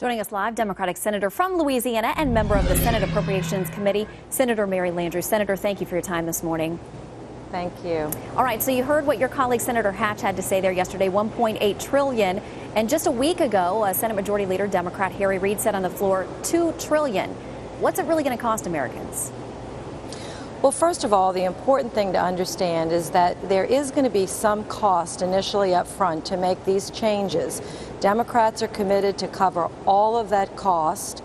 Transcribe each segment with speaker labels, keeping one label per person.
Speaker 1: Joining us live, Democratic Senator from Louisiana and member of the Senate Appropriations Committee, Senator Mary Landrieu. Senator, thank you for your time this morning.
Speaker 2: Thank you.
Speaker 1: All right, so you heard what your colleague Senator Hatch had to say there yesterday, $1.8 trillion. And just a week ago, Senate Majority Leader Democrat Harry Reid said on the floor, $2 trillion. What's it really going to cost Americans?
Speaker 2: Well, first of all, the important thing to understand is that there is going to be some cost initially up front to make these changes. Democrats are committed to cover all of that cost,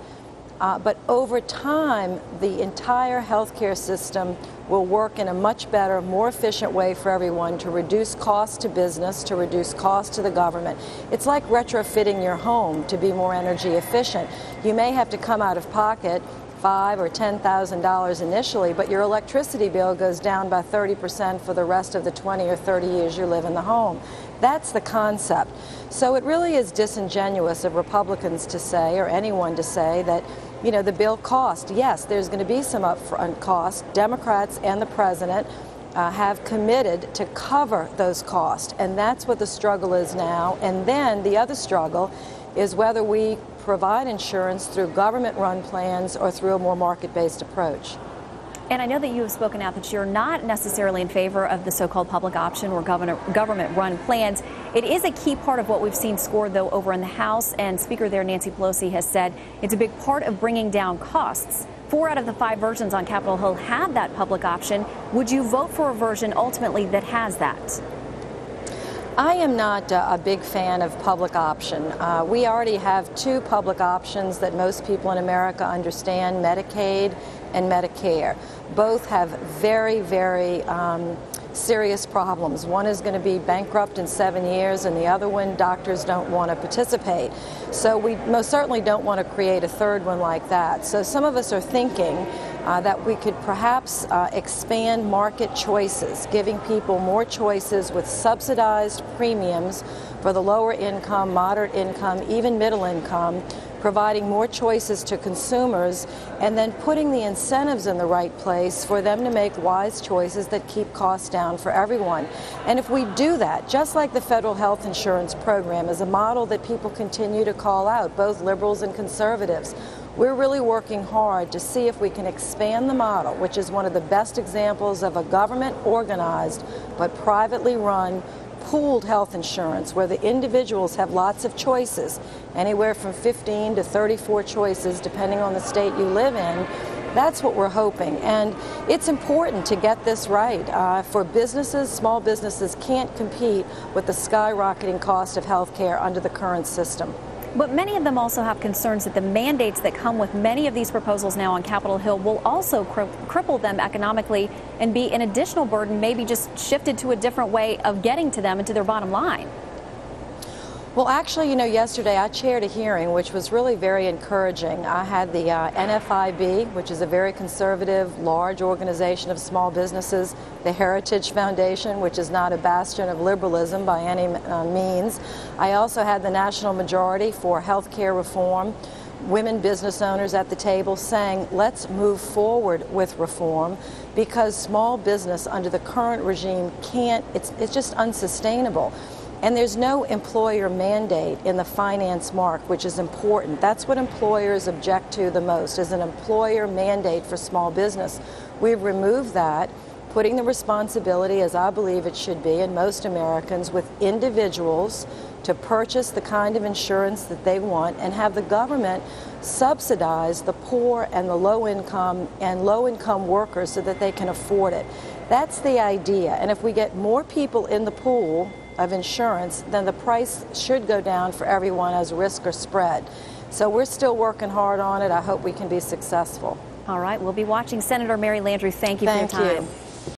Speaker 2: but over time, the entire healthcare system will work in a much better, more efficient way for everyone to reduce costs to business, to reduce costs to the government. It's like retrofitting your home to be more energy efficient. You may have to come out of pocket $5,000 or $10,000 initially, but your electricity bill goes down by 30% for the rest of the 20 or 30 years you live in the home. That's the concept. So it really is disingenuous of Republicans to say, or anyone to say, that the bill cost. Yes, there's going to be some upfront cost. Democrats and the president have committed to cover those costs, and that's what the struggle is now. And then the other struggle is whether we provide insurance through government-run plans or through a more market-based approach.
Speaker 1: And I know that you have spoken out that you're not necessarily in favor of the so-called public option or government-run plans. It is a key part of what we've seen scored, though, over in the House, and Speaker there Nancy Pelosi has said it's a big part of bringing down costs. 4 out of the 5 versions on Capitol Hill have that public option. Would you vote for a version ultimately that has that?
Speaker 2: I am not a big fan of public option. We already have 2 public options that most people in America understand, Medicaid and Medicare. Both have very, very serious problems. One is going to be bankrupt in 7 years, and the other one, doctors don't want to participate. So we most certainly don't want to create a third one like that. So some of us are thinking that we could perhaps expand market choices, giving people more choices with subsidized premiums for the lower income, moderate income, even middle income, providing more choices to consumers, and then putting the incentives in the right place for them to make wise choices that keep costs down for everyone. And if we do that, just like the federal health insurance program is a model that people continue to call out, both liberals and conservatives, we're really working hard to see if we can expand the model, which is one of the best examples of a government-organized but privately run pooled health insurance, where the individuals have lots of choices, anywhere from 15 to 34 choices, depending on the state you live in. That's what we're hoping. And it's important to get this right. For businesses, small businesses can't compete with the skyrocketing cost of health care under the current system.
Speaker 1: But many of them also have concerns that the mandates that come with many of these proposals now on Capitol Hill will also cripple them economically and be an additional burden, maybe just shifted to a different way of getting to them and to their bottom line.
Speaker 2: Well, actually, yesterday I chaired a hearing which was really very encouraging. I had the NFIB, which is a very conservative, large organization of small businesses, the Heritage Foundation, which is not a bastion of liberalism by any means. I also had the National Majority for Healthcare Reform, women business owners at the table saying, let's move forward with reform, because small business under the current regime it's just unsustainable. And there's no employer mandate in the finance mark, which is important. That's what employers object to the most, is an employer mandate for small business. We've removed that, putting the responsibility, as I believe it should be, in most Americans, with individuals to purchase the kind of insurance that they want and have the government subsidize the poor and the low-income workers so that they can afford it. That's the idea. And if we get more people in the pool of insurance, then the price should go down for everyone as risk or spread. So we're still working hard on it. I hope we can be successful.
Speaker 1: All right, we'll be watching. Senator Mary Landrieu, thank you for your time.